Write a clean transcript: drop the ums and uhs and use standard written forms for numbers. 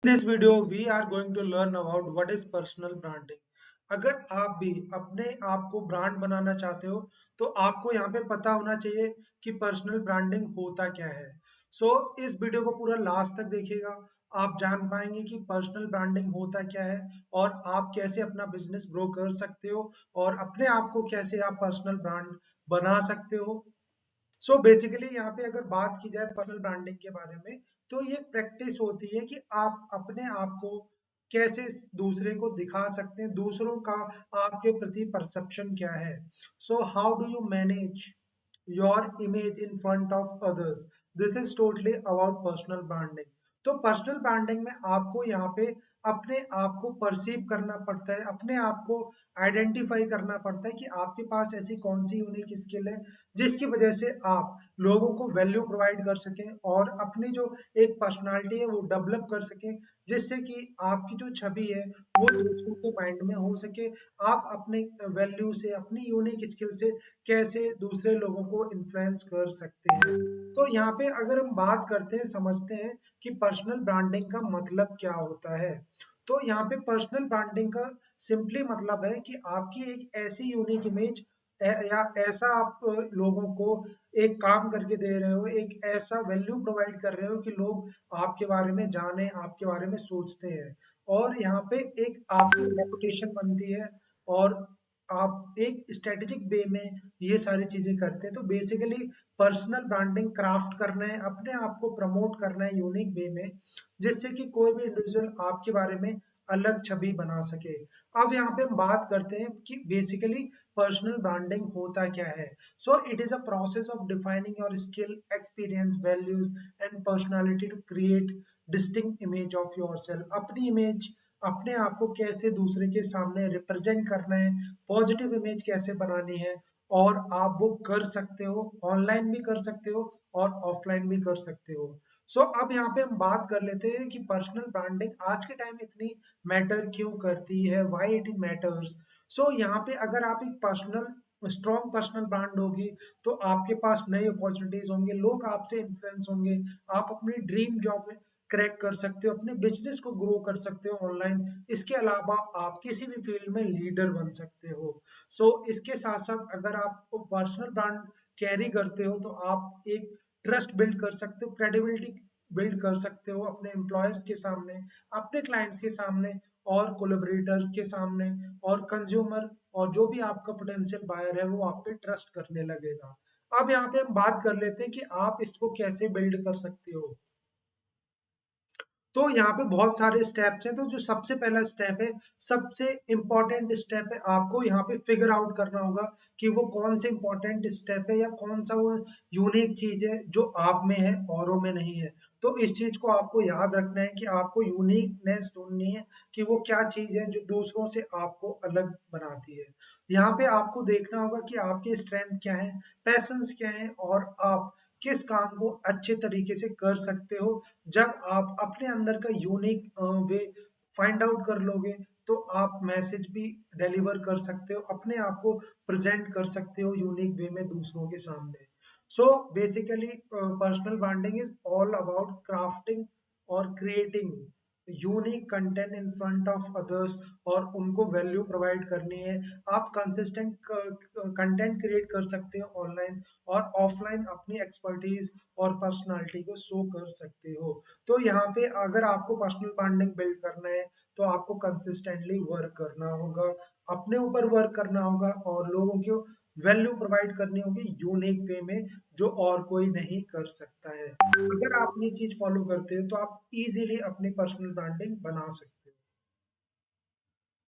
In this video, we are going to learn about what is personal branding. अगर आप भी अपने आप को ब्रांड बनाना चाहते हो, तो आपको यहाँ पे पता होना चाहिए कि पर्सनल ब्रांडिंग होता क्या है। इस वीडियो को पूरा लास्ट तक देखिएगा। आप जान पाएंगे कि पर्सनल ब्रांडिंग होता क्या है और आप कैसे अपना बिजनेस ग्रो कर सकते हो और अपने आप को कैसे आप पर्सनल ब्रांड बना सकते हो। बेसिकली यहाँ पे अगर बात की जाए पर्सनल ब्रांडिंग के बारे में, तो ये प्रैक्टिस होती है कि आप अपने आप को कैसे दूसरे को दिखा सकते हैं, दूसरों का आपके प्रति परसेप्शन क्या है। How do you manage your image in front of others. This is totally about personal branding. तो पर्सनल ब्रांडिंग में आपको यहाँ पे अपने आप को परसीव करना पड़ता है, अपने आप को आइडेंटिफाई करना पड़ता है कि आपके पास ऐसी कौन सी यूनिक स्किल है जिसकी वजह से आप लोगों को वैल्यू प्रोवाइड कर सकें और अपनी जो एक पर्सनालिटी है वो डेवलप कर सकें, जिससे कि आपकी जो छवि है वो दूसरों के माइंड में हो सके। आप अपने वैल्यू से, अपनी यूनिक स्किल से कैसे दूसरे लोगों को इन्फ्लुएंस कर सकते हैं। तो यहाँ पे अगर हम बात करते हैं, समझते हैं कि पर्सनल ब्रांडिंग का मतलब क्या होता है। तो यहाँ पे पर्सनल ब्रांडिंग का सिंपली मतलब है कि आपकी एक ऐसी यूनिक इमेज या ऐसा आप लोगों को एक काम करके दे रहे हो, एक ऐसा वैल्यू प्रोवाइड कर रहे हो कि लोग आपके बारे में जाने, आपके बारे में सोचते हैं और यहाँ पे एक आपकी रेपुटेशन बनती है और आप एक स्ट्रेटेजिक वे में ये सारी चीजें करते हैं। तो बेसिकली पर्सनल ब्रांडिंग क्राफ्ट करना है, अपने आप को प्रमोट करना है यूनिक वे में, जिससे कि कोई भी इंडिविजुअल आपके बारे में अलग छवि बना सके। अब यहाँ पे हम बात करते हैं कि बेसिकली पर्सनल ब्रांडिंग होता क्या है। It is a process of defining your skill, experience, values and personality to create distinct image of yourself. अपनी इमेज, अपने आप को कैसे दूसरे के सामने रिप्रेजेंट करना है, पॉजिटिव इमेज कैसे बनानी है, और आप वो कर सकते हो, ऑनलाइन भी कर सकते हो और ऑफलाइन भी कर सकते हो। अब यहाँ पे हम बात कर लेते हैं कि पर्सनल ब्रांडिंग आज के टाइम इतनी मैटर क्यों करती है, व्हाई इट मैटर्स। यहाँ पे अगर आप एक पर्सनल स्ट्रॉन्ग पर्सनल ब्रांड होगी, तो आपके पास नई अपॉर्चुनिटीज होंगे, लोग आपसे इन्फ्लुएंस होंगे, आप अपनी ड्रीम जॉब क्रैक कर सकते हो, अपने बिजनेस को ग्रो कर सकते हो ऑनलाइन। इसके अलावा आप किसी भी फील्ड में लीडर बन सकते हो। इसके साथ साथ अगर आप पर्सनल ब्रांड कैरी करते हो, तो आप एक ट्रस्ट बिल्ड कर सकते हो, क्रेडिबिलिटी बिल्ड कर सकते हो अपने एम्प्लॉयर्स के सामने, अपने क्लाइंट्स के सामने और कोलैबोरेटर्स के सामने और कंज्यूमर, और जो भी आपका पोटेंशियल बायर है वो आप पे ट्रस्ट करने लगेगा। अब यहाँ पे हम बात कर लेते हैं कि आप इसको कैसे बिल्ड कर सकते हो। तो यहाँ पे बहुत सारे स्टेप्स हैं। तो जो सबसे पहला स्टेप है, सबसे इंपॉर्टेंट स्टेप है, आपको यहाँ पे फिगर आउट करना होगा कि वो कौन से इंपॉर्टेंट स्टेप है या कौन सा वो यूनिक चीज है जो आप में है औरों में नहीं है। तो इस चीज को आपको याद रखना है कि आपको यूनिकनेस ढूंढनी है कि वो क्या चीज है जो दूसरों से आपको अलग बनाती है। यहाँ पे आपको देखना होगा कि आपके स्ट्रेंथ क्या है, पैशंस क्या है, और आप किस काम को अच्छे तरीके से कर सकते हो। जब आप अपने अंदर का यूनिक वे फाइंड आउट कर लोगे, तो आप मैसेज भी डिलीवर कर सकते हो, अपने आप को प्रेजेंट कर सकते हो यूनिक वे में दूसरों के सामने। Basically personal branding is all about crafting और creating unique content in front of others, और उनको वैल्यू प्रोवाइड करनी है। आप कंसिस्टेंट कंटेंट क्रिएट कर सकते हो ऑनलाइन और ऑफलाइन, अपनी एक्सपर्टीज और पर्सनालिटी को शो कर सकते हो। तो यहाँ पे अगर आपको पर्सनल ब्रांडिंग बिल्ड करना है, तो आपको कंसिस्टेंटली वर्क करना होगा, अपने ऊपर वर्क करना होगा और लोगों को वैल्यू प्रोवाइड करनी होगी यूनिक वे में, जो और कोई नहीं कर सकता है। अगर आप ये चीज फॉलो करते हो, तो आप इजीली अपनी पर्सनल ब्रांडिंग बना सकते हो।